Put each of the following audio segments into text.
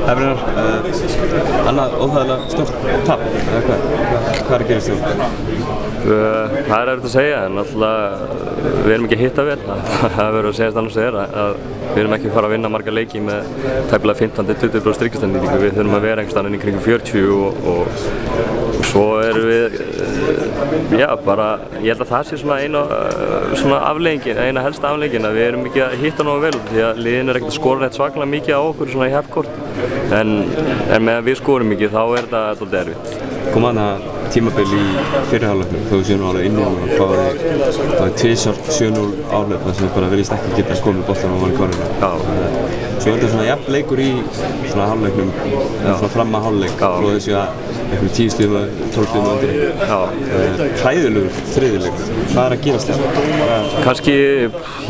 Brynjar, annað óþægilega stórt tap, eða hvað er að gerast þér? Það er erfitt að segja, en náttúrulega við erum ekki að hitta vel. Það verður að segjast annars að við erum ekki að fara að vinna marga leiki með tæplega 15–20% stryggastendingu. Við þurfum að vera einhvers staðar inn í kringum 40 og svo erum við, já bara, ég held að það sé svona afleiðingin, eina helsta afleiðingin að við erum ekki að hitta nógu vel því að liðin er ekkert að skora neitt svakalega mikið á okkur svona í hefkort. En meðan við skorum mikið þá er þetta dálítið erfitt. Kom hana tímabil í fyrri hálfleiknum, þú 7-0 alveg inn og það var tvisvar 7-0 áhlaup þar sem bara virðist ekki geta komið boltann á mann í korfinu. Svo er þetta svona jafn leikur í svona hálfleiknum, svona fram að hálfleik og þessi að einhverjum 10 stigum, 12 stigum undir. Hræðilegur þriðjuleikur. Hvað er að gerast þér? Kannski,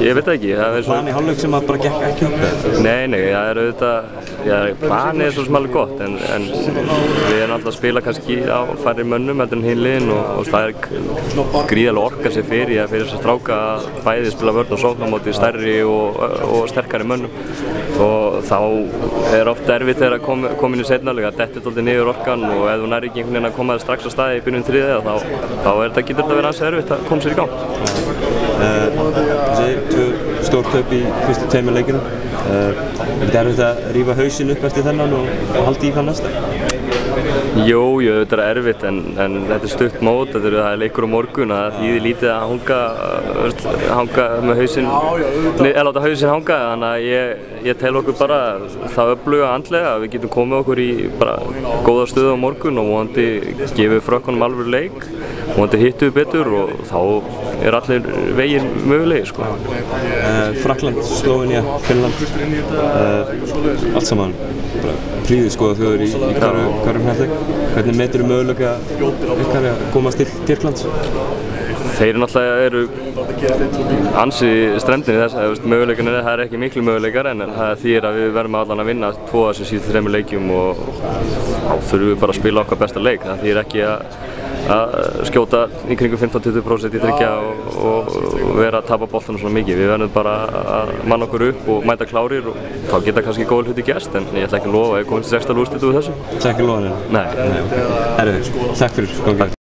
ég veit ekki. Plan í hálfleik sem bara gekk ekki upp eða? Nei, það er auðvitað, planið er svo sem alveg gott en við erum alltaf að spila kannski á færri mönnum heldur en hin liðin og það er gríðarlega orka sér fyrir þess að stráka að bæði spila vörn og sókn á móti stærri og sterkari mönnum og þá er oft erfitt þegar að koma inn í seinna hálfleik að detti dálítið niður orkan og ef þú nær ekki einhvern veginn að koma strax á staði í byrjun þriðja þá getur þetta verið ansi erfitt að koma sér í gang. Þessi 2 stór töp í fyrstu 2 leikjunum. Er þetta erfitt að rífa hausinn upp eftir þennan og halda í hvað næsta? Jú, þetta er erfitt en þetta er stutt mót, það er leikur á morgun að það þýðir lítið að hanga með hausinn, eða láta hausinn hanga, þannig að ég tel okkur bara það öfluga andlega að við getum komið okkur í bara góða stöðu á morgun og vonandi gefið frökkunum alveg leik, vonandi hittum við betur og þá er allir veginn mögulegir sko. Frakkland, Slóvenía, Finnland, allt saman príðið sko að þjóður í hverjum hlæðleik. Hvernig metur þú möguleika ykkar að komast til Tyrklands? Þeir náttúrulega ansi strembnir þess, möguleikarnir það er ekki miklu möguleikar en það þýðir að við verðum allan að vinna 2 af þessum síðustu 3 leikjum og þá þurfum við bara að spila okkar besta leik. Það þýðir ekki að skjóta í kringum 15–20% í þriggja og vera að tapa boltanum svona mikið. Við verðum bara að manna okkur upp og mæta klárir og þá geta kannski góð hluti gerst en ég ætla ekki að lofa að ég komið til 6. úrslit úr þessu. Það er ekki að lofa þér? Nei. Herru, takk fyrir.